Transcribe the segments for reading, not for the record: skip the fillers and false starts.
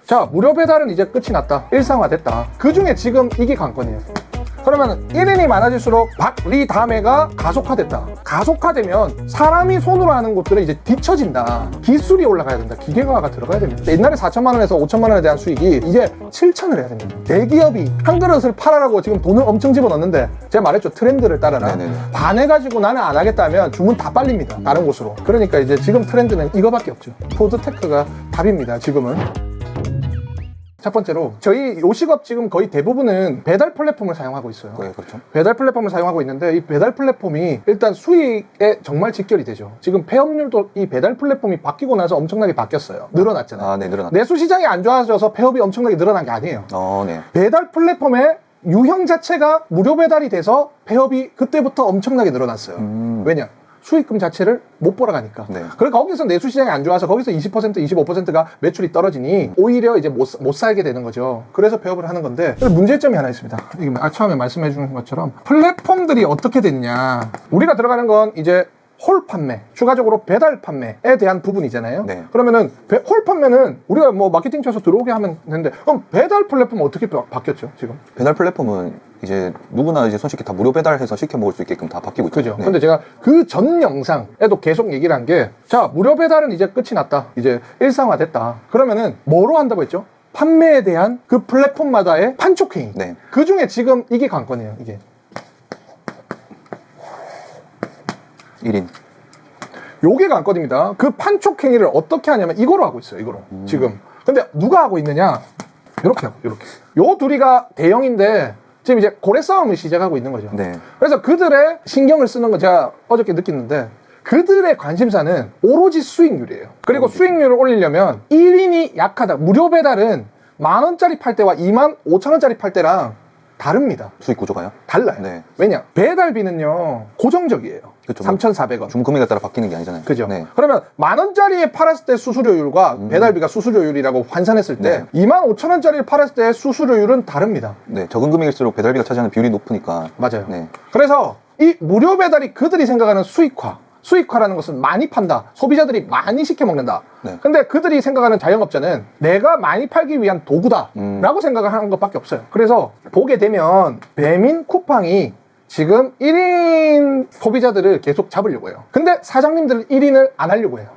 자, 무료 배달은 이제 끝이 났다. 일상화됐다. 그 중에 지금 이게 관건이에요. 그러면 1인이 많아질수록 박리담회가 가속화됐다. 가속화되면 사람이 손으로 하는 것들은 이제 뒤처진다. 기술이 올라가야 된다. 기계화가 들어가야 됩니다. 옛날에 4천만 원에서 5천만 원에 대한 수익이 이제 7천을 해야 됩니다. 대기업이 한 그릇을 팔아라고 지금 돈을 엄청 집어넣는데 제가 말했죠. 트렌드를 따라라. 반해가지고 나는 안 하겠다면 주문 다 빨립니다. 다른 곳으로. 그러니까 이제 지금 트렌드는 이거밖에 없죠. 푸드테크가 답입니다. 지금은. 첫 번째로 저희 요식업 지금 거의 대부분은 배달 플랫폼을 사용하고 있어요. 네, 그렇죠. 배달 플랫폼을 사용하고 있는데 이 배달 플랫폼이 일단 수익에 정말 직결이 되죠. 지금 폐업률도 이 배달 플랫폼이 바뀌고 나서 엄청나게 바뀌었어요. 늘어났잖아요. 네, 늘어났죠. 내수 시장이 안 좋아져서 폐업이 엄청나게 늘어난 게 아니에요. 네. 배달 플랫폼의 유형 자체가 무료 배달이 돼서 폐업이 그때부터 엄청나게 늘어났어요. 왜냐? 수익금 자체를 못 벌어가니까. 네. 그리고 거기서 내수 시장이 안 좋아서 거기서 20%, 25%가 매출이 떨어지니 오히려 이제 못 살게 되는 거죠. 그래서 폐업을 하는 건데 문제점이 하나 있습니다. 이게 처음에 말씀해 주는 것처럼 플랫폼들이 어떻게 됐냐. 우리가 들어가는 건 이제 홀 판매, 추가적으로 배달 판매에 대한 부분이잖아요. 네. 그러면은 홀 판매는 우리가 뭐 마케팅 쳐서 들어오게 하면 되는데 그럼 배달 플랫폼 어떻게 바뀌었죠 지금? 배달 플랫폼은 이제 누구나 이제 손쉽게 다 무료 배달해서 시켜 먹을 수 있게끔 다 바뀌고 있죠. 그죠. 네. 근데 제가 그 전 영상에도 계속 얘기를 한 게 자, 무료 배달은 이제 끝이 났다. 이제 일상화됐다. 그러면은 뭐로 한다고 했죠? 판매에 대한 그 플랫폼마다의 판촉행위. 네. 그 중에 지금 이게 관건이에요. 이게 1인. 요게 관건입니다. 그 판촉행위를 어떻게 하냐면 이거로 하고 있어요. 이거로. 지금. 근데 누가 하고 있느냐? 이렇게 하고 이렇게. 요 둘이가 대형인데 지금 이제 고래 싸움을 시작하고 있는 거죠. 네. 그래서 그들의 신경을 쓰는 거 제가 어저께 느꼈는데 그들의 관심사는 오로지 수익률이에요. 그리고 수익률을 올리려면 1인이 약하다. 무료 배달은 10,000원짜리 팔 때와 25,000원짜리 팔 때랑 다릅니다. 수익 구조가요? 달라요. 네. 왜냐? 배달비는요 고정적이에요. 그쵸. 3,400원. 중금액에 따라 바뀌는 게 아니잖아요. 그죠? 네. 그러면 10,000원짜리에 팔았을 때 수수료율과 배달비가 수수료율이라고 환산했을 때 네. 25,000원짜리를 팔았을 때 수수료율은 다릅니다. 네. 적은 금액일수록 배달비가 차지하는 비율이 높으니까. 맞아요. 네. 그래서 이 무료 배달이 그들이 생각하는 수익화라는 것은 많이 판다. 소비자들이 많이 시켜 먹는다. 네. 근데 그들이 생각하는 자영업자는 내가 많이 팔기 위한 도구다. 라고 생각을 하는 것밖에 없어요. 그래서 보게 되면 배민 쿠팡이 지금 1인 소비자들을 계속 잡으려고 해요. 근데 사장님들은 1인을 안 하려고 해요.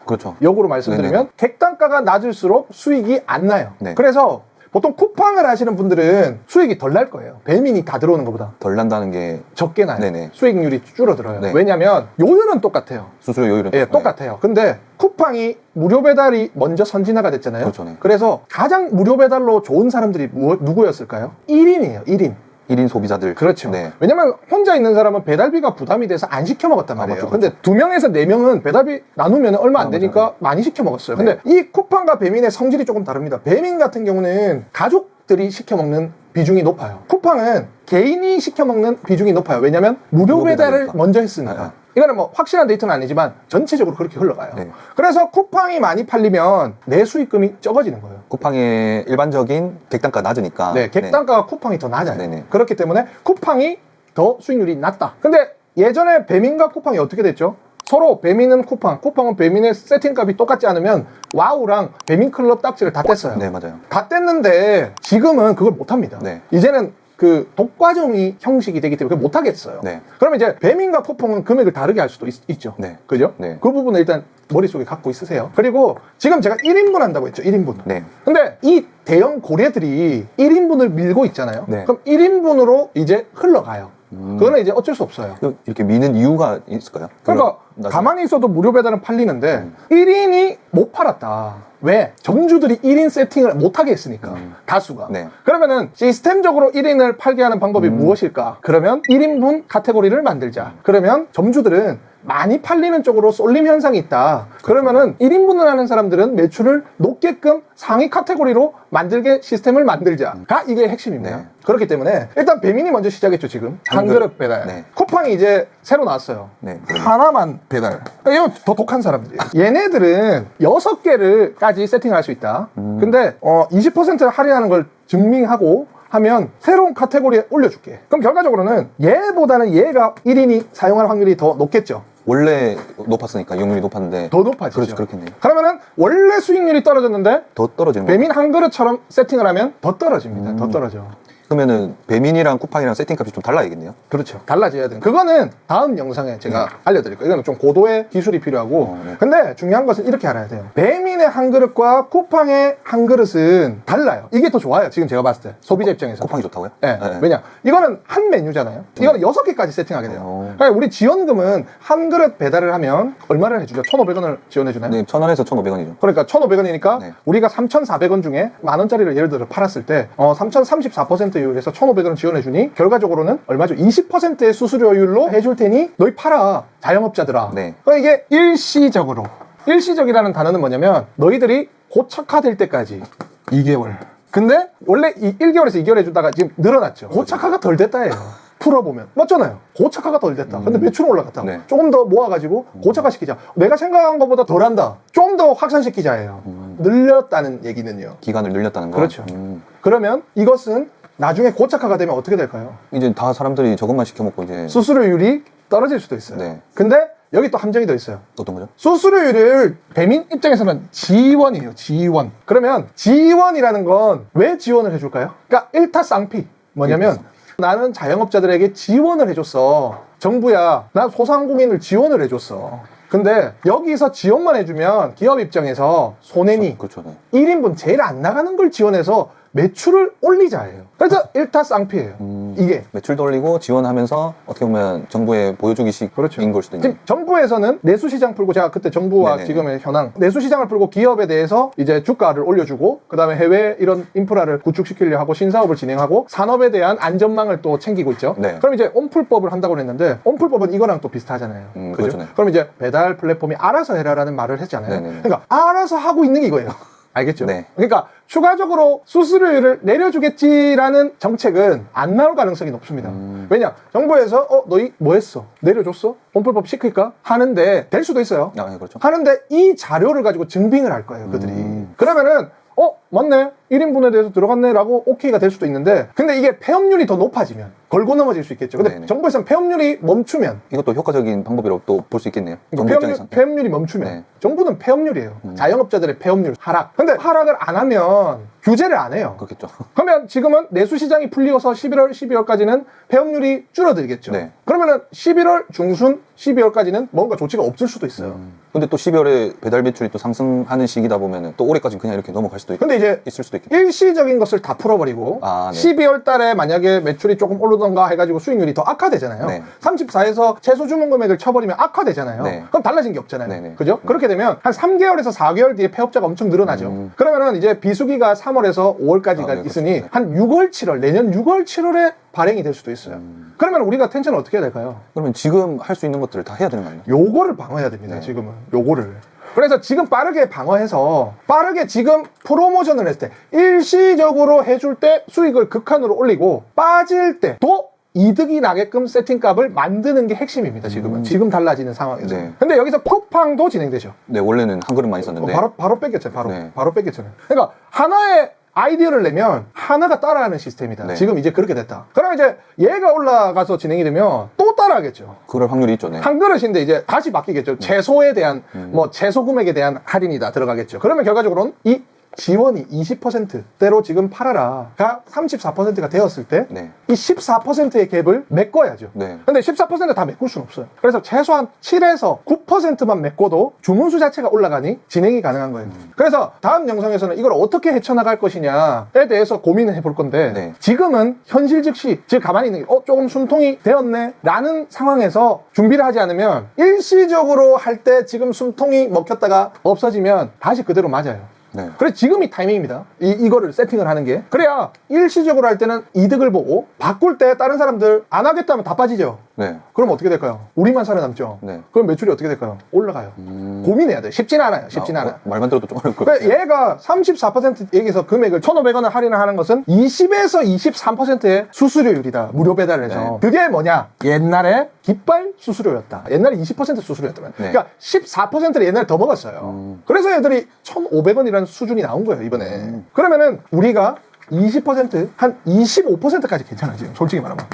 그렇죠. 역으로 말씀드리면 네네. 객단가가 낮을수록 수익이 안 나요. 네. 그래서 보통 쿠팡을 하시는 분들은 수익이 덜 날 거예요. 배민이 다 들어오는 것보다. 덜 난다는 게 적게 나요. 네네. 수익률이 줄어들어요. 네. 왜냐면 요율은 똑같아요. 수수료 요율은 예, 똑같아요. 근데 쿠팡이 무료 배달이 먼저 선진화가 됐잖아요. 그렇죠, 네. 그래서 가장 무료 배달로 좋은 사람들이 누구였을까요? 1인이에요. 1인. 1인 소비자들. 그렇죠. 네. 왜냐면 혼자 있는 사람은 배달비가 부담이 돼서 안 시켜 먹었단 말이에요. 맞죠, 근데 2명에서 4명은 배달비 나누면 얼마 안 되니까 맞아요. 많이 시켜 먹었어요. 근데 이 쿠팡과 배민의 성질이 조금 다릅니다. 배민 같은 경우는 가족들이 시켜 먹는 비중이 높아요. 쿠팡은 개인이 시켜 먹는 비중이 높아요. 왜냐면 무료 배달을 배달이니까. 먼저 했으니까. 네. 이거는 뭐 확실한 데이터는 아니지만 전체적으로 그렇게 흘러가요. 네. 그래서 쿠팡이 많이 팔리면 내 수익금이 적어지는 거예요. 쿠팡의 일반적인 객단가 낮으니까. 네, 객단가가 쿠팡이 더 낮아요. 네네. 그렇기 때문에 쿠팡이 더 수익률이 낮다. 근데 예전에 배민과 쿠팡이 어떻게 됐죠? 서로 배민은 쿠팡은 배민의 세팅값이 똑같지 않으면 와우랑 배민클럽 딱지를 다 뗐어요. 네, 맞아요. 다 뗐는데 지금은 그걸 못합니다. 네. 이제는 그 독과점이 형식이 되기 때문에 그걸 못하겠어요. 네. 그러면 이제 배민과 쿠팡은 금액을 다르게 할 수도 있죠. 네. 그죠? 네. 그 부분을 일단 머릿속에 갖고 있으세요. 그리고 지금 제가 1인분 한다고 했죠. 1인분. 네. 근데 이 대형 고래들이 1인분을 밀고 있잖아요. 네. 그럼 1인분으로 이제 흘러가요. 그거는 이제 어쩔 수 없어요. 이렇게 미는 이유가 있을까요? 그러니까 가만히 있어도 무료 배달은 팔리는데 1인이 못 팔았다. 왜? 점주들이 1인 세팅을 못하게 했으니까 다수가. 네. 그러면은 시스템적으로 1인을 팔게 하는 방법이 무엇일까? 그러면 1인분 카테고리를 만들자. 그러면 점주들은 많이 팔리는 쪽으로 쏠림 현상이 있다. 그러면은 1인분을 하는 사람들은 매출을 높게끔 상위 카테고리로 만들게 시스템을 만들자가 이게 핵심입니다. 네. 그렇기 때문에 일단 배민이 먼저 시작했죠. 지금 한 그릇 배달. 네. 쿠팡이 이제 새로 나왔어요. 네. 하나만 배달. 이거 더 독한 사람들이에요. 얘네들은 6개를까지 세팅할 수 있다. 근데 20% 할인하는 걸 증명하고 하면 새로운 카테고리에 올려줄게. 그럼 결과적으로는 얘보다는 얘가 1인이 사용할 확률이 더 높겠죠. 원래 높았으니까 이용률이 높았는데 더 높아지죠. 그렇죠, 그렇겠네요. 그러면은 원래 수익률이 떨어졌는데 더 떨어지는 거예요. 배민 한 그릇처럼 세팅을 하면 더 떨어집니다. 더 떨어져. 그러면은 배민이랑 쿠팡이랑 세팅값이 좀 달라야겠네요. 그렇죠. 달라져야 돼요. 그거는 다음 영상에 제가 알려드릴 거예요. 이거는 좀 고도의 기술이 필요하고. 네. 근데 중요한 것은 이렇게 알아야 돼요. 배민의 한 그릇과 쿠팡의 한 그릇은 달라요. 이게 더 좋아요. 지금 제가 봤을 때. 소비자 입장에서. 쿠팡이 좋다고요? 네. 네. 왜냐? 이거는 한 메뉴잖아요. 이거는 6개까지 세팅하게 돼요. 어. 그러니까 우리 지원금은 한 그릇 배달을 하면 얼마를 해주죠? 1,500원을 지원해주나요? 네, 1,000원에서 1,500원이죠. 그러니까 1,500원이니까 네. 우리가 3,400원 중에 만원짜리를 예를 들어 팔았을 때 3,034%율에서 1,500원을 지원해주니 결과적으로는 얼마죠? 20%의 수수료율로 해줄 테니 너희 팔아, 자영업자들아. 네. 그러니까 이게 일시적으로. 일시적이라는 단어는 뭐냐면 너희들이 고착화될 때까지 2개월. 근데 원래 이 1개월에서 2개월 해주다가 지금 늘어났죠. 고착화가 덜 됐다예요. 풀어보면 맞잖아요. 고착화가 덜 됐다. 근데 매출은 올라갔다. 네. 조금 더 모아가지고 고착화 시키자. 내가 생각한 것보다 덜한다. 좀 더 확산시키자예요. 늘렸다는 얘기는요. 기간을 늘렸다는 거. 그렇죠. 그러면 이것은 나중에 고착화가 되면 어떻게 될까요? 이제 다 사람들이 저것만 시켜 먹고 이제 수수료율이 떨어질 수도 있어요. 네. 근데 여기 또 함정이 더 있어요. 어떤 거죠? 수수료율을 배민 입장에서는 지원이에요. 지원. 그러면 지원이라는 건 왜 지원을 해줄까요? 그러니까 일타쌍피. 뭐냐면 나는 자영업자들에게 지원을 해줬어. 정부야, 난 소상공인을 지원을 해줬어. 근데 여기서 지원만 해주면 기업 입장에서 손해니 그렇죠. 네. 1인분 제일 안 나가는 걸 지원해서 매출을 올리자예요. 그래서 일타쌍피예요. 이게. 매출도 올리고 지원하면서 어떻게 보면 정부의 보여주기식인 그렇죠. 걸 수도 있는. 지금 정부에서는 내수시장 풀고 제가 그때 정부와 네네. 지금의 현황 내수시장을 풀고 기업에 대해서 이제 주가를 올려주고 그 다음에 해외 이런 인프라를 구축시키려 하고 신사업을 진행하고 산업에 대한 안전망을 또 챙기고 있죠. 네. 그럼 이제 온풀법을 한다고 했는데 온풀법은 이거랑 또 비슷하잖아요. 그죠? 그렇죠, 네. 그럼 이제 배달 플랫폼이 알아서 해라라는 말을 했잖아요. 네네네. 그러니까 알아서 하고 있는 게 이거예요. 알겠죠? 네. 그러니까 추가적으로 수수료율을 내려주겠지라는 정책은 안 나올 가능성이 높습니다. 왜냐? 정부에서 너희 뭐 했어? 내려줬어? 온풀법 시킬까? 하는데 될 수도 있어요. 아, 네, 그렇죠. 하는데 이 자료를 가지고 증빙을 할 거예요, 그들이. 그러면은 맞네. 1인분에 대해서 들어갔네 라고 오케이가 될 수도 있는데 근데 이게 폐업률이 더 높아지면 걸고 넘어질 수 있겠죠. 근데 네네. 정부에서는 폐업률이 멈추면 이것도 효과적인 방법이라고 또 볼 수 있겠네요. 정부 그러니까 입장에서는. 폐업률이 멈추면 네. 정부는 폐업률이에요. 자영업자들의 폐업률 하락. 근데 하락을 안 하면 규제를 안 해요. 그렇겠죠. 그러면 지금은 내수시장이 풀리어서 11월, 12월까지는 폐업률이 줄어들겠죠. 네. 그러면은 11월 중순, 12월까지는 뭔가 조치가 없을 수도 있어요. 근데 또 12월에 배달 매출이 또 상승하는 시기다 보면은 또 올해까지는 그냥 이렇게 넘어갈 수도 근데 이제 있을 수도 있겠네요. 일시적인 것을 다 풀어버리고 아, 네. 12월 달에 만약에 매출이 조금 오르던가 해가지고 수익률이 더 악화되잖아요. 네. 34에서 최소 주문 금액을 쳐버리면 악화되잖아요. 네. 그럼 달라진 게 없잖아요. 네네. 그죠? 그렇게 되면 한 3개월에서 4개월 뒤에 폐업자가 엄청 늘어나죠. 그러면은 이제 비수기가 3월에서 5월까지가 아, 네, 있으니 그렇죠. 한 6월, 7월, 내년 6월, 7월에 발행이 될 수도 있어요. 그러면 우리가 텐션을 어떻게 해야 될까요? 그러면 지금 할 수 있는 것들을 다 해야 되는 거 아니에요? 요거를 방어해야 됩니다. 네. 지금은 요거를. 그래서 지금 빠르게 방어해서 빠르게 지금 프로모션을 했을 때 일시적으로 해줄 때 수익을 극한으로 올리고 빠질 때도 이득이 나게끔 세팅값을 만드는 게 핵심입니다. 지금은. 지금 달라지는 상황에서. 네. 근데 여기서 쿠팡도 진행되죠. 네, 원래는 한 그릇만 있었는데. 바로 뺏겼잖아요. 네. 바로 뺏겼잖아요. 그러니까 하나의 아이디어를 내면 하나가 따라하는 시스템이다. 네. 지금 이제 그렇게 됐다. 그럼 이제 얘가 올라가서 진행이 되면 또 따라하겠죠. 그럴 확률이 있죠. 네. 한 그릇인데 이제 다시 바뀌겠죠. 채소에 대한 뭐 채소 금액에 대한 할인이다 들어가겠죠. 그러면 결과적으로는 이 지원이 20%대로 지금 팔아라가 34%가 되었을 때 이 네. 14%의 갭을 메꿔야죠. 네. 근데 14%다 메꿀 수는 없어요. 그래서 최소한 7에서 9%만 메꿔도 주문수 자체가 올라가니 진행이 가능한 거예요. 그래서 다음 영상에서는 이걸 어떻게 헤쳐나갈 것이냐에 대해서 고민을 해볼 건데 네. 지금은 현실 즉시 지금 가만히 있는 게 조금 숨통이 되었네 라는 상황에서 준비를 하지 않으면 일시적으로 할 때 지금 숨통이 먹혔다가 없어지면 다시 그대로 맞아요. 네. 그래서 지금이 타이밍입니다. 이거를 세팅을 하는 게. 그래야 일시적으로 할 때는 이득을 보고 바꿀 때 다른 사람들 안 하겠다면 다 빠지죠. 네. 그럼 어떻게 될까요? 우리만 살아남죠. 네. 그럼 매출이 어떻게 될까요? 올라가요. 고민해야 돼요. 쉽진 않아요. 쉽진 않아요. 말만 들어도 좀 어려울 것 그러니까 같아요. 얘가 34% 얘기해서 금액을 1,500원을 할인을 하는 것은 20에서 23%의 수수료율이다. 무료 배달을 해서. 네. 그게 뭐냐? 옛날에 깃발 수수료였다. 옛날에 20% 수수료였다면. 네. 그러니까 14%를 옛날에 더 먹었어요. 그래서 애들이 1,500원이라는 수준이 나온 거예요, 이번에. 그러면은 우리가 20%, 한 25%까지 괜찮아요, 지금. 솔직히 말하면.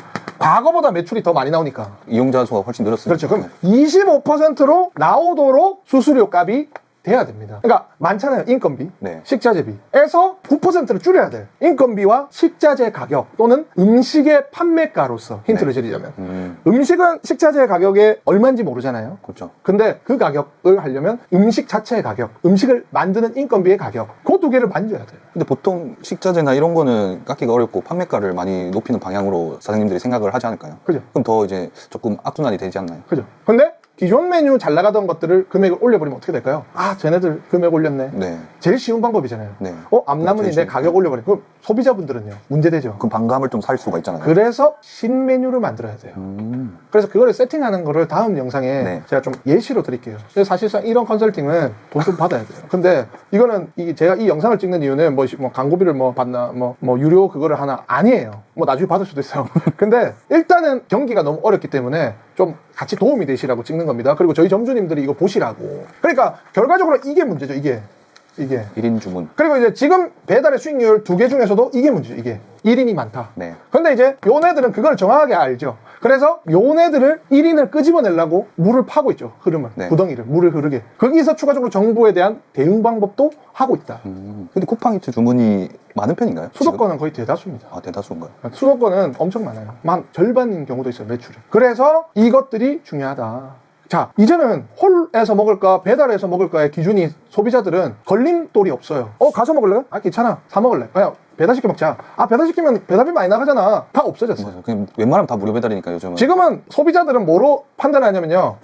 과거보다 매출이 더 많이 나오니까. 이용자 수가 훨씬 늘었어요. 그렇죠. 그럼 25%로 나오도록 수수료 값이 돼야 됩니다. 그러니까 많잖아요. 인건비, 네. 식자재비에서 9%를 줄여야 돼. 인건비와 식자재 가격 또는 음식의 판매가로서 힌트를 드리자면 음식은 식자재 가격이 얼마인지 모르잖아요. 그렇죠. 근데 그 가격을 하려면 음식 자체의 가격, 음식을 만드는 인건비의 가격, 그 두 개를 만져야 돼요. 근데 보통 식자재나 이런 거는 깎기가 어렵고 판매가를 많이 높이는 방향으로 사장님들이 생각을 하지 않을까요? 그죠. 그럼 더 이제 조금 악순환이 되지 않나요? 그죠. 근데 기존 메뉴 잘 나가던 것들을 금액을 올려버리면 어떻게 될까요? 아, 쟤네들 금액 올렸네. 네. 제일 쉬운 방법이잖아요. 네. 앞남은이 내 가격 올려버리면 그럼 소비자분들은요 문제되죠. 그럼 반감을 좀 살 수가 있잖아요. 그래서 신메뉴를 만들어야 돼요. 그래서 그거를 세팅하는 거를 다음 영상에 네. 제가 좀 예시로 드릴게요. 근데 사실상 이런 컨설팅은 돈 좀 받아야 돼요. 근데 이거는 제가 이 영상을 찍는 이유는 뭐 광고비를 뭐 받나 뭐 유료 그거를 하나 아니에요. 뭐 나중에 받을 수도 있어요. 근데 일단은 경기가 너무 어렵기 때문에 좀 같이 도움이 되시라고 찍는 겁니다. 그리고 저희 점주님들이 이거 보시라고. 그러니까 결과적으로 이게 문제죠. 이게 1인 주문. 그리고 이제 지금 배달의 수익률 2개 중에서도 이게 문제죠. 이게 1인이 많다. 네. 근데 이제 요네들은 그걸 정확하게 알죠. 그래서 요네들을 1인을 끄집어내려고 물을 파고 있죠. 흐름을. 네. 구덩이를. 물을 흐르게. 거기서 추가적으로 정부에 대한 대응 방법도 하고 있다. 근데 쿠팡이츠 주문이 많은 편인가요? 수도권은 거의 대다수입니다. 아, 대다수인가요? 수도권은 엄청 많아요. 절반인 경우도 있어요. 매출이. 그래서 이것들이 중요하다. 자, 이제는 홀에서 먹을까 배달해서 먹을까의 기준이 소비자들은 걸림돌이 없어요. 가서 먹을래? 아, 괜찮아. 사 먹을래? 그냥 배달시켜 먹자. 아, 배달시키면 배달비 많이 나가잖아. 다 없어졌어요. 맞아요. 그냥 웬만하면 다 무료 배달이니까 요즘은. 지금은 소비자들은 뭐로 판단하냐면요.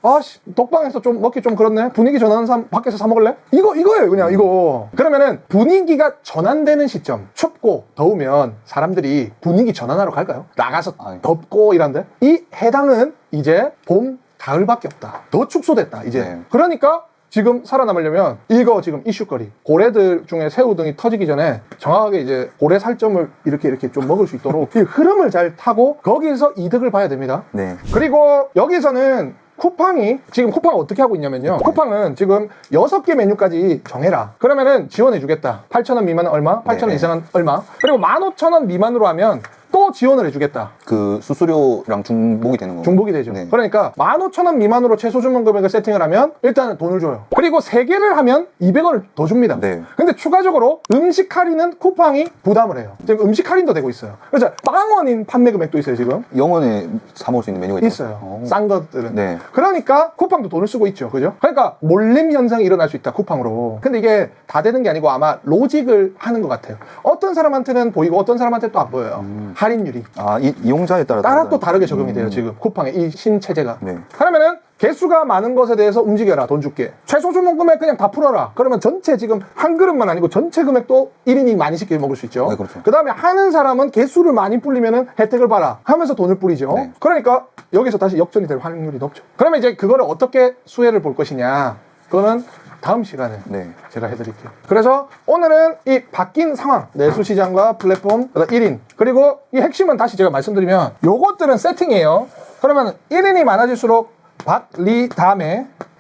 독방에서 좀 먹기 좀 그렇네. 분위기 전환하는 사람 밖에서 사 먹을래? 이거예요. 그냥 이거. 그러면은 분위기가 전환되는 시점. 춥고 더우면 사람들이 분위기 전환하러 갈까요? 나가서 덥고 이런데. 이 해당은 이제 봄, 가을밖에 없다. 더 축소됐다 이제. 네. 그러니까 지금 살아남으려면 이거 지금 이슈거리 고래들 중에 새우 등이 터지기 전에 정확하게 이제 고래 살점을 이렇게 좀 먹을 수 있도록 이 흐름을 잘 타고 거기서 이득을 봐야 됩니다. 네. 그리고 여기서는 쿠팡이 지금 쿠팡 어떻게 하고 있냐면요. 쿠팡은 지금 6개 메뉴까지 정해라. 그러면은 지원해주겠다. 8,000원 미만은 얼마? 8,000원 네. 이상은 얼마? 그리고 15,000원 미만으로 하면 또 지원을 해주겠다. 그 수수료랑 중복이 되는 거예요. 중복이 되죠. 네. 그러니까 15,000원 미만으로 최소 주문 금액을 세팅을 하면 일단은 돈을 줘요. 그리고 3개를 하면 200원을 더 줍니다. 네. 근데 추가적으로 음식 할인은 쿠팡이 부담을 해요. 지금 음식 할인도 되고 있어요. 그래서 빵원인 판매 금액도 있어요, 지금. 영원에 사 먹을 수 있는 메뉴가 있어요. 싼 것들은. 네. 그러니까 쿠팡도 돈을 쓰고 있죠. 그죠? 그러니까 몰림 현상이 일어날 수 있다, 쿠팡으로. 근데 이게 다 되는 게 아니고 아마 로직을 하는 것 같아요. 어떤 사람한테는 보이고 어떤 사람한테 또 안 보여요. 할인율이. 이용자에 따라 또 다르게 적용이 돼요, 지금. 쿠팡의 이 신체제가. 네. 그러면은 개수가 많은 것에 대해서 움직여라. 돈 줄게. 최소 주문 금액 그냥 다 풀어라. 그러면 전체 지금 한 그릇만 아니고 전체 금액도 1인이 많이 시켜 먹을 수 있죠. 네, 그렇죠. 그 다음에 하는 사람은 개수를 많이 불리면은 혜택을 봐라 하면서 돈을 뿌리죠. 네. 그러니까 여기서 다시 역전이 될 확률이 높죠. 그러면 이제 그거를 어떻게 수혜를 볼 것이냐. 그거는 다음 시간에 네. 제가 해드릴게요. 그래서 오늘은 이 바뀐 상황, 내수시장과 플랫폼, 1인, 그리고 이 핵심은 다시 제가 말씀드리면 요것들은 세팅이에요. 그러면 1인이 많아질수록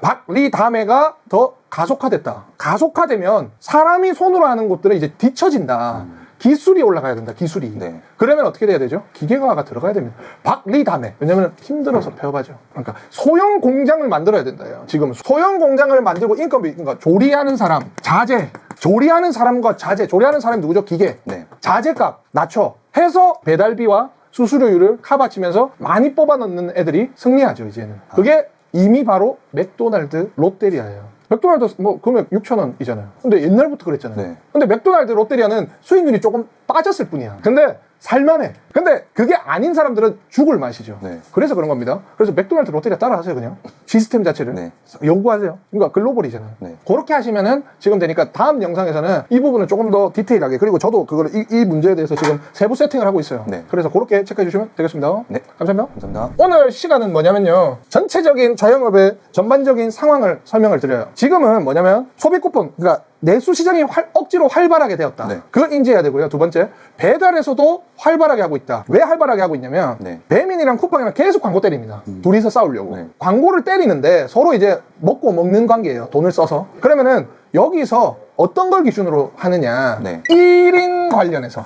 박리담회가 더 가속화됐다. 가속화되면 사람이 손으로 하는 것들은 이제 뒤처진다. 기술이 올라가야 된다. 기술이. 네. 그러면 어떻게 돼야 되죠? 기계화가 들어가야 됩니다. 박리담회. 왜냐면 힘들어서 폐업하죠. 그러니까 소형 공장을 만들어야 된다요. 지금 소형 공장을 만들고 인건비, 그러니까 조리하는 사람, 자재, 조리하는 사람과 자재, 조리하는 사람이 누구죠? 기계. 네. 자재값 낮춰 해서 배달비와 수수료율을 카바치면서 많이 뽑아 넣는 애들이 승리하죠, 이제는. 그게 이미 바로 맥도날드, 롯데리아예요. 맥도날드 뭐 금액 6,000원이잖아요. 근데 옛날부터 그랬잖아요. 네. 근데 맥도날드, 롯데리아는 수익률이 조금 빠졌을 뿐이야. 근데 살만해. 근데 그게 아닌 사람들은 죽을 맛이죠. 네. 그래서 그런 겁니다. 그래서 맥도날드, 롯데리아 따라하세요, 그냥. 시스템 자체를. 네. 연구하세요. 그러니까 글로벌이잖아요. 네. 그렇게 하시면은 지금 되니까 다음 영상에서는 이 부분은 조금 더 디테일하게, 그리고 저도 그거를 이 문제에 대해서 지금 세부 세팅을 하고 있어요. 네. 그래서 그렇게 체크해 주시면 되겠습니다. 네. 감사합니다. 감사합니다. 오늘 시간은 뭐냐면요, 전체적인 자영업의 전반적인 상황을 설명을 드려요. 지금은 뭐냐면 소비 쿠폰, 그러니까 내수 시장이 억지로 활발하게 되었다. 네. 그걸 인지해야 되고요. 두 번째, 배달에서도 활발하게 하고 있다. 왜 활발하게 하고 있냐면 네. 배민이랑 쿠팡이랑 계속 광고 때립니다. 둘이서 싸우려고. 네. 광고를 때리는데 서로 이제 먹고 먹는 관계예요. 돈을 써서. 그러면은 여기서 어떤 걸 기준으로 하느냐. 네. 1인 관련해서.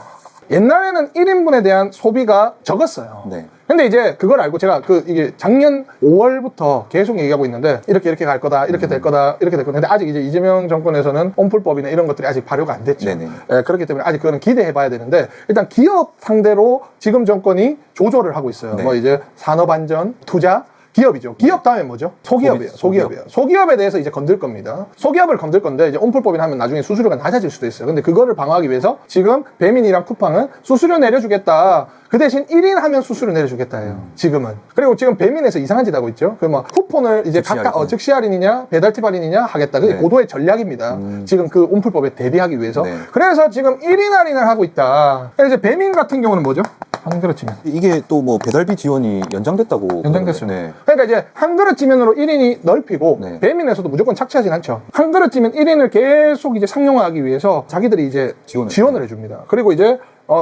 옛날에는 1인분에 대한 소비가 적었어요. 네. 근데 이제 그걸 알고 제가 이게 작년 5월부터 계속 얘기하고 있는데 이렇게 갈 거다, 이렇게 될 거다, 이렇게 될 거다. 근데 아직 이제 이재명 정권에서는 온풀법이나 이런 것들이 아직 발효가 안 됐죠. 네네. 예, 그렇기 때문에 아직 그거는 기대해 봐야 되는데 일단 기업 상대로 지금 정권이 조절을 하고 있어요. 네. 뭐 이제 산업안전, 투자, 기업이죠. 기업 다음에 뭐죠? 소기업이에요. 소기업이에요. 소기업에 대해서 이제 건들 겁니다. 소기업을 건들 건데 이제 온풀법이나 하면 나중에 수수료가 낮아질 수도 있어요. 근데 그거를 방어하기 위해서 지금 배민이랑 쿠팡은 수수료 내려주겠다. 그 대신 1인 하면 수수료 내려주겠다예요. 지금은. 그리고 지금 배민에서 이상한 짓 하고 있죠. 그 뭐 쿠폰을 이제 즉시 각각 할인. 즉시 할인이냐 배달팁 할인이냐 하겠다. 그게 네. 고도의 전략입니다. 지금 그 온풀법에 대비하기 위해서. 네. 그래서 지금 1인 할인을 하고 있다. 그래서 이제 배민 같은 경우는 뭐죠? 한 그릇 치면. 이게 또 뭐 배달비 지원이 연장됐다고. 연장됐어요. 네. 그러니까 이제 한 그릇 찌면으로 1인이 넓히고 네. 배민에서도 무조건 착취하진 않죠. 한 그릇 찌면 1인을 계속 이제 상용화하기 위해서 자기들이 이제 지원을 해줍니다. 그리고 이제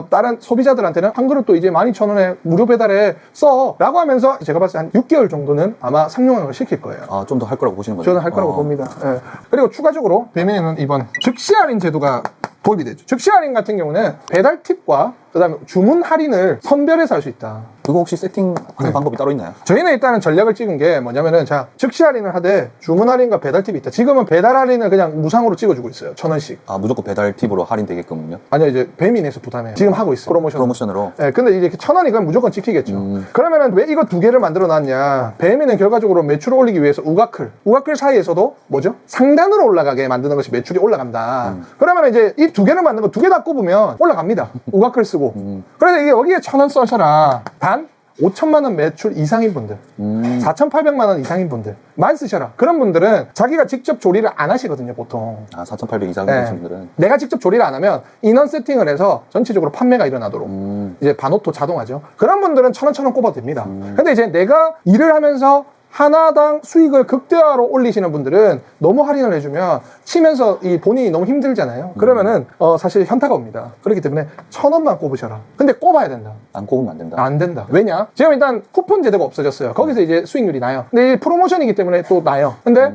다른 소비자들한테는 한 그릇도 이제 12,000원에 무료 배달에 써 라고 하면서 제가 봤을 때 한 6개월 정도는 아마 상용화를 시킬 거예요. 아, 좀 더 할 거라고 보시는 거죠? 저는 할 거라고 봅니다. 예. 그리고 추가적으로 배민에는 이번 즉시 할인 제도가 도입이 되죠. 즉시 할인 같은 경우는 배달 팁과 그다음에 주문 할인을 선별해서 할 수 있다. 그거 혹시 세팅하는 방법이 따로 있나요? 저희는 일단은 전략을 찍은 게 뭐냐면은 자 즉시 할인을 하되 주문 할인과 배달 팁이 있다. 지금은 배달 할인을 그냥 무상으로 찍어주고 있어요. 1,000원씩. 아, 무조건 배달 팁으로 할인되게끔요? 아니요 이제 배민에서 부담해요. 지금 하고 있어요. 프로모션으로? 예, 근데 이제 1,000원이 그럼 무조건 찍히겠죠. 그러면은 왜 이거 두 개를 만들어 놨냐? 배민은 결과적으로 매출을 올리기 위해서 우가클 사이에서도 뭐죠? 상단으로 올라가게 만드는 것이 매출이 올라간다. 그러면 이제 이 두 개를 만든 거 두 개 다 꼽으면 올라갑니다. 우가클 쓰고. 그래서 이게 여기에 1,000원 써셔라. 단 5천만 원 매출 이상인 분들, 4,800만 원 이상인 분들만 쓰셔라. 그런 분들은 자기가 직접 조리를 안 하시거든요, 보통. 아, 4,800 이상 네. 되신 분들은? 내가 직접 조리를 안 하면 인원 세팅을 해서 전체적으로 판매가 일어나도록 이제 반오토 자동화죠. 그런 분들은 1,000원 꼽아도 됩니다. 근데 이제 내가 일을 하면서 하나당 수익을 극대화로 올리시는 분들은 너무 할인을 해주면 치면서 이 본인이 너무 힘들잖아요. 그러면은 사실 현타가 옵니다. 그렇기 때문에 1,000원만 꼽으셔라. 근데 꼽아야 된다. 안 꼽으면 안 된다? 안 된다. 왜냐? 지금 일단 쿠폰 제도가 없어졌어요. 거기서 이제 수익률이 나요. 근데 이 프로모션이기 때문에 또 나요. 근데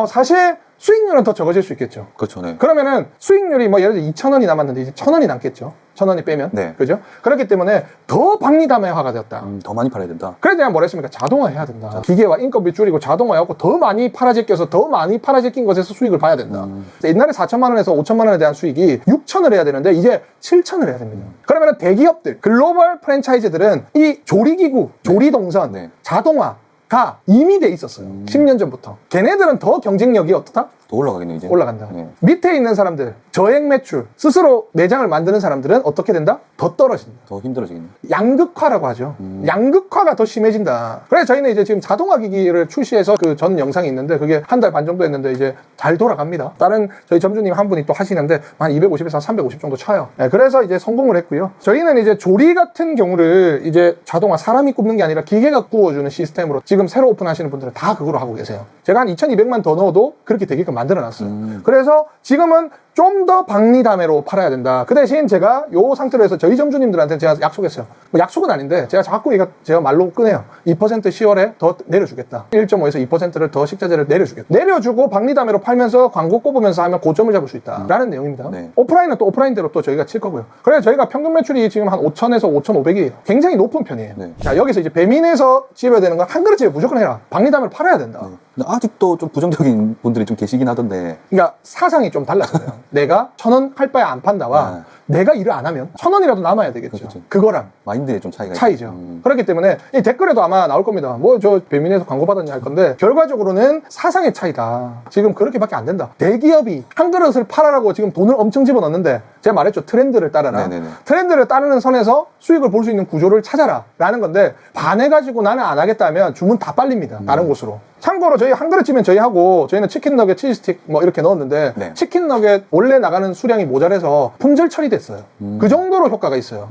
사실 수익률은 더 적어질 수 있겠죠. 그렇죠, 네. 그러면은 수익률이 뭐 예를 들어 2,000원이 남았는데 이제 1,000원이 남겠죠. 1,000원이 빼면. 네. 그죠? 그렇기 때문에 더 박리담회화가 되었다. 더 많이 팔아야 된다? 그래서 내가 뭐라 했습니까? 자동화해야 된다. 기계와 인건비 줄이고 자동화하고 더 많이 팔아제껴서 더 많이 팔아제낀 것에서 수익을 봐야 된다. 옛날에 4천만 원에서 5천만 원에 대한 수익이 6천을 해야 되는데 이제 7천을 해야 됩니다. 그러면 대기업들, 글로벌 프랜차이즈들은 이 조리기구, 조리동선, 네. 자동화가 이미 돼 있었어요. 10년 전부터. 걔네들은 더 경쟁력이 어떻다? 더 올라가겠네요, 이제? 올라간다. 네. 밑에 있는 사람들, 저액 매출, 스스로 매장을 만드는 사람들은 어떻게 된다? 더 떨어진다. 더 힘들어지겠네요. 양극화라고 하죠. 양극화가 더 심해진다. 그래서 저희는 이제 지금 자동화 기기를 출시해서 그 전 영상이 있는데 그게 한 달 반 정도 했는데 이제 잘 돌아갑니다. 다른 저희 점주님 한 분이 또 하시는데 한 250에서 350 정도 쳐요. 네, 그래서 이제 성공을 했고요. 저희는 이제 조리 같은 경우를 이제 자동화 사람이 굽는 게 아니라 기계가 구워주는 시스템으로 지금 새로 오픈하시는 분들은 다 그거로 하고 계세요. 제가 한 2,200만 더 넣어도 그렇게 되게끔 만들어놨어요. 그래서 지금은 좀 더 박리담회로 팔아야 된다. 그 대신 제가 요 상태로 해서 저희 점주님들한테 제가 약속했어요. 뭐 약속은 아닌데 제가 자꾸 제가 말로 꺼내요. 2% 10월에 더 내려주겠다. 1.5에서 2%를 더 식자재를 내려주겠다. 내려주고 박리담회로 팔면서 광고 꼽으면서 하면 고점을 잡을 수 있다. 라는 내용입니다. 네. 오프라인은 또 오프라인대로 또 저희가 칠 거고요. 그래서 저희가 평균 매출이 지금 한 5,000에서 5,500이에요. 굉장히 높은 편이에요. 네. 자, 여기서 이제 배민에서 집어야 되는 건 한 그릇 집에 무조건 해라. 박리담회로 팔아야 된다. 근데 아직도 좀 부정적인 분들이 좀 계시긴 하던데. 그러니까 사상이 좀 달라져요. 내가 1,000원 할 바에 안 판다와 내가 일을 안 하면 1,000원이라도 남아야 되겠죠. 그렇죠. 그거랑 마인드에 좀 차이가 차이죠. 있죠. 그렇기 때문에 이 댓글에도 아마 나올 겁니다. 뭐 저 배민에서 광고 받았냐 할 건데 결과적으로는 사상의 차이다. 지금 그렇게밖에 안 된다. 대기업이 한 그릇을 팔아라고 지금 돈을 엄청 집어넣는데 제가 말했죠. 트렌드를 따라라. 네네네. 트렌드를 따르는 선에서 수익을 볼 수 있는 구조를 찾아라 라는 건데 반해가지고 나는 안 하겠다면 주문 다 빨립니다. 다른 곳으로. 참고로 저희 한 그릇쯤엔 저희하고 저희는 치킨 너겟, 치즈 스틱 뭐 이렇게 넣었는데 네. 치킨 너겟 원래 나가는 수량이 모자라서 품절 처리됐어요. 그 정도로 효과가 있어요.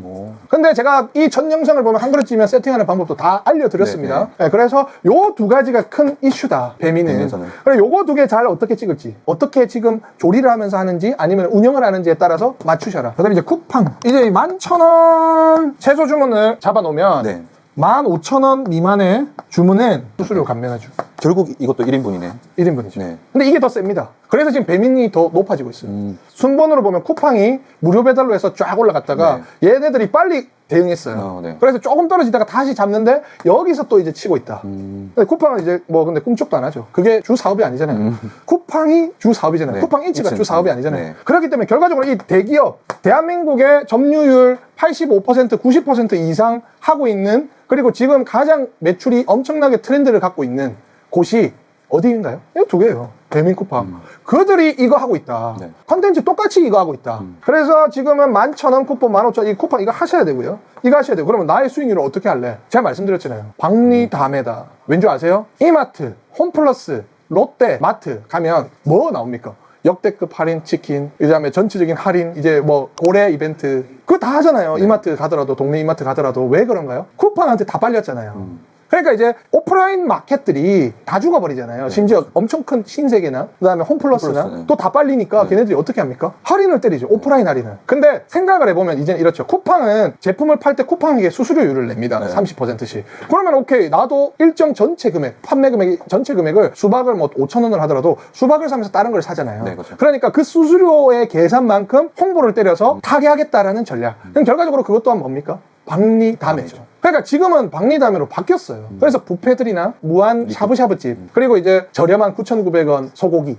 근데 제가 이 전 영상을 보면 한 그릇쯤면 세팅하는 방법도 다 알려드렸습니다. 네, 그래서 요 두 가지가 큰 이슈다. 배민은. 배민에서는. 그래서 요거 두 개 잘 어떻게 찍을지, 어떻게 지금 조리를 하면서 하는지 아니면 운영을 하는지에 따라서 맞추셔라. 그다음에 이제 쿠팡. 이제 11,000원 최소 주문을 잡아놓으면 네. 15,000원 미만의 주문은 수수료 감면해줘. 결국 이것도 1인분이네. 1인분이죠. 네. 근데 이게 더 셉니다. 그래서 지금 배민이 더 높아지고 있어요. 순번으로 보면 쿠팡이 무료 배달로 해서 쫙 올라갔다가 얘네들이 빨리 대응했어요. 네. 그래서 조금 떨어지다가 다시 잡는데 여기서 또 이제 치고 있다. 근데 쿠팡은 이제 뭐 근데 꿈쩍도 안 하죠. 그게 주 사업이 아니잖아요. 쿠팡이 주 사업이잖아요. 네. 쿠팡 인치가 주 사업이 아니잖아요. 네. 그렇기 때문에 결과적으로 이 대기업, 대한민국의 점유율 85%, 90% 이상 하고 있는, 그리고 지금 가장 매출이 엄청나게 트렌드를 갖고 있는 곳이 어디인가요? 이 두 개예요. 대민 쿠팡. 그들이 이거 하고 있다. 네. 컨텐츠 똑같이 이거 하고 있다. 그래서 지금은 11,000원 쿠폰, 15,000원, 이 쿠팡 이거 하셔야 되고요. 이거 하셔야 되고. 그러면 나의 수익률을 어떻게 할래? 제가 말씀드렸잖아요. 박리다메다. 왠지 아세요? 이마트, 홈플러스, 롯데, 마트 가면 뭐 나옵니까? 역대급 할인 치킨, 그 다음에 전체적인 할인, 이제 뭐 고래 이벤트, 그거 다 하잖아요. 이마트 가더라도, 동네 이마트 가더라도. 왜 그런가요? 쿠팡한테 다 빨렸잖아요. 그러니까 이제 오프라인 마켓들이 다 죽어버리잖아요. 심지어 엄청 큰 신세계나 그다음에 홈플러스나 홈플러스, 네. 또 다 빨리니까 걔네들이 어떻게 합니까? 할인을 때리죠. 오프라인 할인을. 근데 생각을 해보면 이제는 이렇죠. 쿠팡은 제품을 팔 때 쿠팡에게 수수료율을 냅니다. 네. 30%씩. 그러면 오케이, 나도 일정 전체 금액, 판매 금액 전체 금액을 수박을 뭐 5,000원을 하더라도 수박을 사면서 다른 걸 사잖아요. 네, 그렇죠. 그러니까 그 수수료의 계산만큼 홍보를 때려서 타개하겠다라는 전략. 그럼 결과적으로 그것 또한 뭡니까? 박리다메죠. 그러니까 지금은 박리다메로 바뀌었어요. 그래서 뷔페들이나 무한 샤브샤브집, 그리고 이제 저렴한 9,900원 소고기,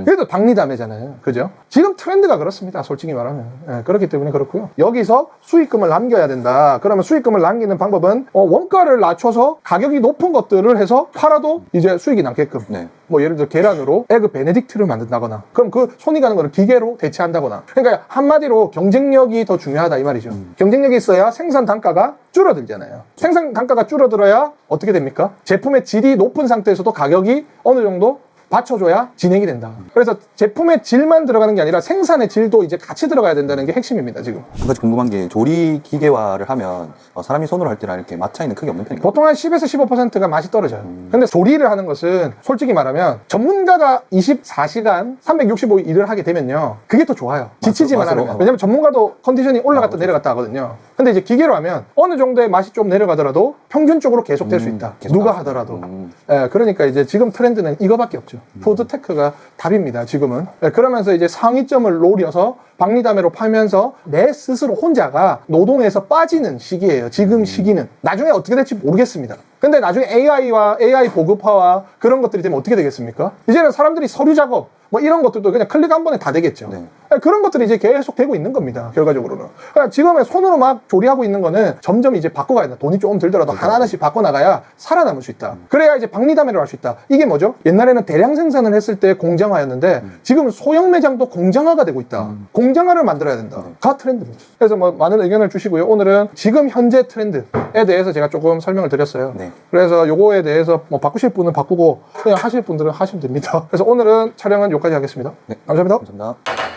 그래도 박리다메잖아요. 그죠? 지금 트렌드가 그렇습니다. 솔직히 말하면. 예, 그렇기 때문에 그렇고요. 여기서 수익금을 남겨야 된다. 그러면 수익금을 남기는 방법은 원가를 낮춰서 가격이 높은 것들을 해서 팔아도 이제 수익이 남게끔. 네. 뭐 예를 들어 계란으로 에그 베네딕트를 만든다거나, 그럼 그 손이 가는 거를 기계로 대체한다거나. 그러니까 한마디로 경쟁력이 더 중요하다 이 말이죠. 경쟁력이 있어야 생산 단가가 줄어들잖아요. 생산 단가가 줄어들어야 어떻게 됩니까? 제품의 질이 높은 상태에서도 가격이 어느 정도 받쳐줘야 진행이 된다. 그래서 제품의 질만 들어가는 게 아니라 생산의 질도 이제 같이 들어가야 된다는 게 핵심입니다, 지금. 한 가지 궁금한 게 조리 기계화를 하면 사람이 손으로 할 때랑 이렇게 맛 차이는 크게 없는 편인가요? 보통 한 10에서 15%가 맛이 떨어져요. 근데 조리를 하는 것은 솔직히 말하면 전문가가 24시간 365일 일을 하게 되면요, 그게 더 좋아요. 지치지만 맛으로? 않으면. 왜냐면 전문가도 컨디션이 올라갔다 내려갔다 하거든요. 근데 이제 기계로 하면 어느 정도의 맛이 좀 내려가더라도 평균적으로 계속될 수 있다. 계속 누가 나왔어요. 하더라도. 예, 그러니까 이제 지금 트렌드는 이거밖에 없죠. 푸드테크가 답입니다, 지금은. 예, 그러면서 이제 상위점을 노려서 박리다메로 팔면서 내 스스로 혼자가 노동에서 빠지는 시기예요. 지금 시기는. 나중에 어떻게 될지 모르겠습니다. 근데 나중에 AI와 AI 보급화와 그런 것들이 되면 어떻게 되겠습니까? 이제는 사람들이 서류 작업, 뭐 이런 것들도 그냥 클릭 한 번에 다 되겠죠. 네. 그런 것들이 이제 계속 되고 있는 겁니다, 결과적으로는. 그러니까 지금의 손으로 막 조리하고 있는 거는 점점 이제 바꿔가야 된다. 돈이 조금 들더라도 하나하나씩 바꿔나가야 살아남을 수 있다. 그래야 이제 박리다메를 할 수 있다. 이게 뭐죠? 옛날에는 대량 생산을 했을 때 공장화였는데 지금은 소형 매장도 공장화가 되고 있다. 공장화를 만들어야 된다. 가 트렌드입니다. 그래서 뭐 많은 의견을 주시고요. 오늘은 지금 현재 트렌드에 대해서 제가 조금 설명을 드렸어요. 네. 그래서 요거에 대해서 뭐 바꾸실 분은 바꾸고 그냥 하실 분들은 하시면 됩니다. 그래서 오늘은 촬영은 여기까지 하겠습니다. 네. 감사합니다. 감사합니다.